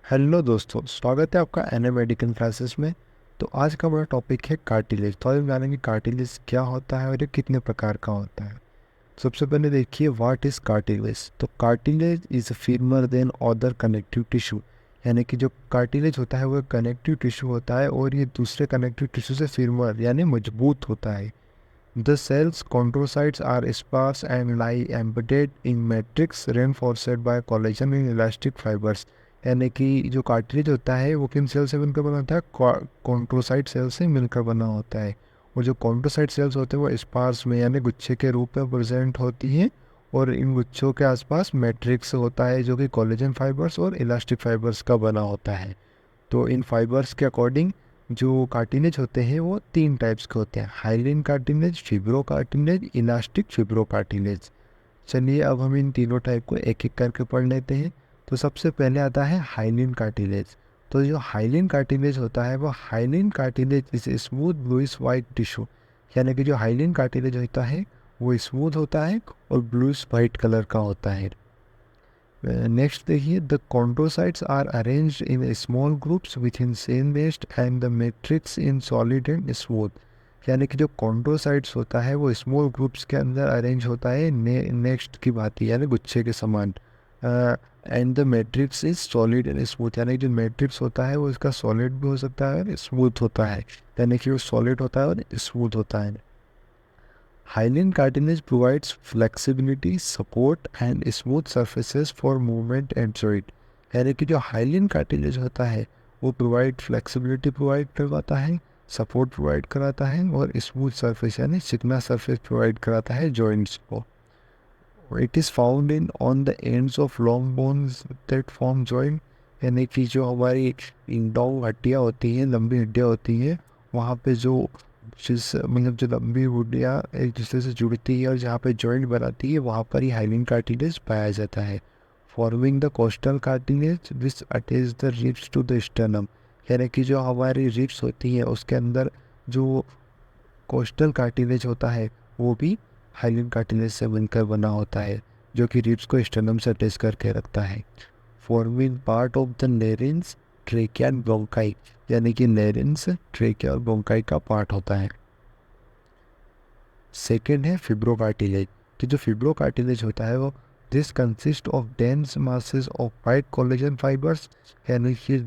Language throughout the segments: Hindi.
हेलो दोस्तों, स्वागत है आपका एनए मेडिकल क्लासेस में। तो आज का बड़ा टॉपिक है कार्टिलेज। तो आज हम जानेंगे कार्टिलेज क्या होता है और ये कितने प्रकार का होता है। सबसे पहले देखिए व्हाट इज कार्टिलेज। तो cartilage is firmer than other connective tissue, यानी कि जो कार्टिलेज होता है वो कनेक्टिव टिश्यू होता है और ये दूसरे कनेक्टिव टिश्यू से फीमर यानी मजबूत होता है। The cells chondrocytes are sparse and lie embedded in matrix reinforced by collagen in elastic fibres. यानी कि जो कार्टिलेज होता है वो किन सेल से मिलकर बना होता है? कॉन्ट्रोसाइट सेल से मिलकर बना होता है। और जो कॉन्ट्रोसाइट सेल्स होते हैं वो स्पार्स में यानी गुच्छे के रूप में प्रेजेंट होती हैं और इन गुच्छों के आसपास मैट्रिक्स होता है जो कि कोलेजन फाइबर्स और इलास्टिक फाइबर्स का बना होता है। तो इन फाइबर्स के अकॉर्डिंग जो कार्टिलेज होते हैं वो तीन टाइप्स के होते हैं: hyaline cartilage, fibro cartilage, elastic fibro cartilage. चलिए अब हम इन तीनों टाइप को एक एक करके पढ़ लेते हैं। तो सबसे पहले आता है हाइलिन कार्टिलेज। तो जो हाइलिन कार्टिलेज होता है वो hyaline cartilage is smooth bluish white tissue, यानी कि जो हाइलिन कार्टिलेज होता है वो स्मूथ होता है और ब्लूइश वाइट कलर का होता है। नेक्स्ट देखिए, the chondrocytes are arranged in small groups within same waste and the matrix in solid and smooth. यानी कि जो कॉन्ड्रोसाइट्स होता है वो स्मॉल ग्रुप्स के अंदर अरेंज होता है नेक्स्ट की भांति यानी गुच्छे के समान। And the matrix is solid and smooth, यानी कि जो मैट्रिक्स होता है वो इसका सॉलिड भी हो सकता है और स्मूथ होता है, यानी कि वो सॉलिड होता है और स्मूथ होता है। Hyaline cartilage provides flexibility, support and smooth surfaces for movement and joint। यानी कि जो हाइलिन कार्टिलेज होता है वो फ्लेक्सिबिलिटी प्रोवाइड करवाता है, सपोर्ट प्रोवाइड कराता है और स्मूथ सरफेस यानी चिकना सरफेस प्रोवाइड कराता है जॉइंट्स को। It is found in on the ends of long bones that form joint. यानी कि जो हमारी इंडोंग हड्डियाँ होती हैं, लंबी हड्डियाँ होती हैं, वहाँ पे जो जिस मतलब जो लंबी हड्डियाँ एक दूसरे से जुड़ती है और जहाँ पे जॉइंट बनाती है वहाँ पर ही हाइलिन कार्टिलेज पाया जाता है। Forming the costal cartilage which attach the ribs to the sternum. यानी कि जो हमारी रिब्स होती हैं उसके अंदर जो कोस्टल कार्टिलेज होता है वो भी हाइलिन कार्टिलेज से बनकर बना होता है जो कि रिब्स को स्टर्नम से अटैच करके रखता है। Forming part of the larynx, trachea and bronchi. यानी कि लेरिन्स, ट्रेकिया और ब्रोंकाई का पार्ट होता है। सेकेंड है फिब्रो कार्टिलेज। कि जो फिब्रो कार्टिलेज होता है वो this consist of dense masses of white collagen fibres. यानी कि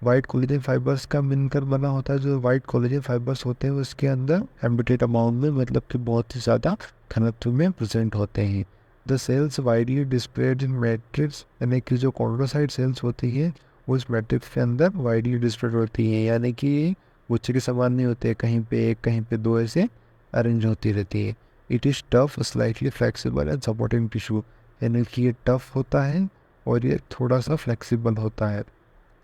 वाइट कोलेजन फाइबर्स का मिलकर बना होता है। जो वाइट कोलेजन फाइबर्स होते हैं उसके अंदर एम्बिटेड अमाउंट में मतलब कि बहुत ही ज़्यादा घनत्व में प्रेजेंट होते हैं। The cells widely displayed in matrix. यानी कि जो कॉन्ड्रोसाइट सेल्स होती हैं वो इस मैट्रिक्स के अंदर वाइडली डिस्प्लेड होती हैं, यानी कि गुच्छे के समान नहीं होते, कहीं पे एक कहीं पे दो ऐसे अरेंज होती रहती है। It is tough, slightly flexible and supporting tissue. यानी कि ये टफ होता है और ये थोड़ा सा फ्लेक्सिबल होता है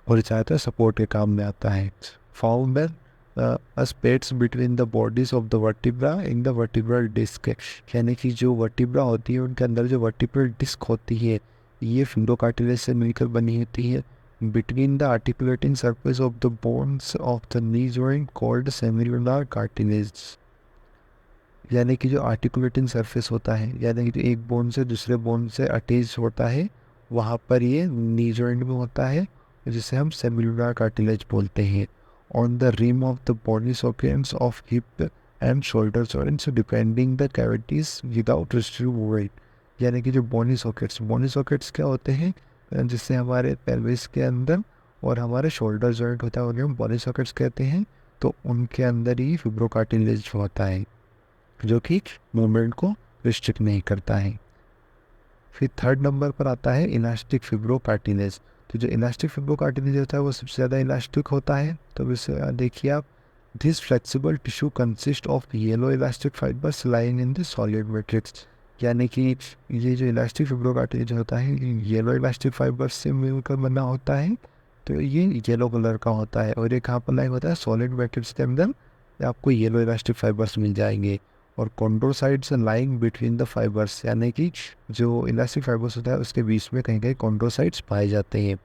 और ये चाहता है सपोर्ट के काम में आता है। Found space between the bodies of the vertebra in the vertebral disc. यानी कि जो वर्टिब्रा होती है उनके अंदर जो वर्टिब्रल डिस्क होती है ये फिब्रोकार्टिलेज से मिलकर बनी होती है। Between the articulating surface of the bones of the knee joint called semilunar cartilage. यानी कि जो आर्टिकुलेटिंग सरफेस होता है यानी कि जो एक बोन से दूसरे बोन से अटैच होता है वहाँ पर ये नी जॉइंट में होता है जिसे हम सेमिलुलर कार्टिलेज बोलते हैं। On the rim of the body sockets of hip and shoulder joints depending the cavities without restrictive movement. यानी कि जो बॉडी सॉकेट्स क्या होते हैं जिससे हमारे पेल्विस के अंदर और हमारे शोल्डर जॉइंट होता है उन्हें हम बॉडी सॉकेट्स कहते हैं। तो उनके अंदर ही फिब्रोकार्टिलेज होता है जो कि मूवमेंट को रिस्ट्रिक्ट नहीं करता है। फिर थर्ड नंबर पर आता है इलास्टिक फिब्रो कार्टिलेज। तो जो इलास्टिक फिब्रो कार्टिलेज होता है वो सबसे ज़्यादा इलास्टिक होता है। तो इसे देखिए आप, this flexible tissue consist of yellow elastic fibres lying in the solid matrix. यानी कि ये जो इलास्टिक फिब्रो कार्टिलेज होता है येलो इलास्टिक फाइबर्स से मिलकर बना होता है। तो ये येलो कलर का होता है और ये कहाँ पर लाइन होता है? सॉलिड मैट्रिक्स के अंदर आपको येलो इलास्टिक फाइबर्स मिल जाएंगे। और chondrocytes lying between the fibres, यानी कि जो इलास्टिक फाइबर्स होता है उसके बीच में कहीं कहीं कॉन्ड्रोसाइट्स पाए जाते हैं।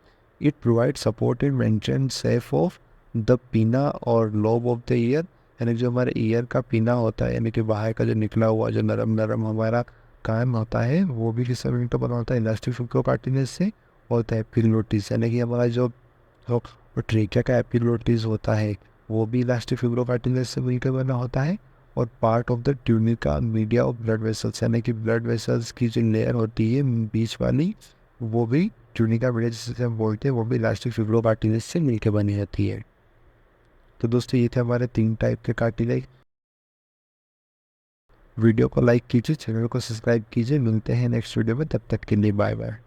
It provide support in maintain safe of the पीना और लोब ऑफ द ईयर। यानी जो हमारे ईयर का पीना होता है यानी कि बाहर का जो निकला हुआ जो नरम नरम हमारा कान होता है वो भी किस मिनट बना होता है? इलास्टिक फिब्रोकार्टिलेज से होता है। फिग्लोटिस यानी कि हमारा जो तो ट्रेकिया का एपिग्लोटिस होता है वो भी इलास्टिक फिब्रो कार्टिलेज से मिलकर बना होता है। और part of the tunica media of blood vessels, यानी कि ब्लड वेसल्स की जो लेयर होती है बीच वाली, वो भी ट्यूनिका मीडिया जिसे हम बोलते हैं, वो भी इलास्टिक फिब्रो कार्टिलेज से मिलकर बनी होती है। तो दोस्तों ये थे हमारे 3 टाइप के कार्टिलेज। वीडियो को लाइक कीजिए, चैनल को सब्सक्राइब कीजिए। मिलते हैं नेक्स्ट वीडियो में, तब तक के लिए बाय बाय।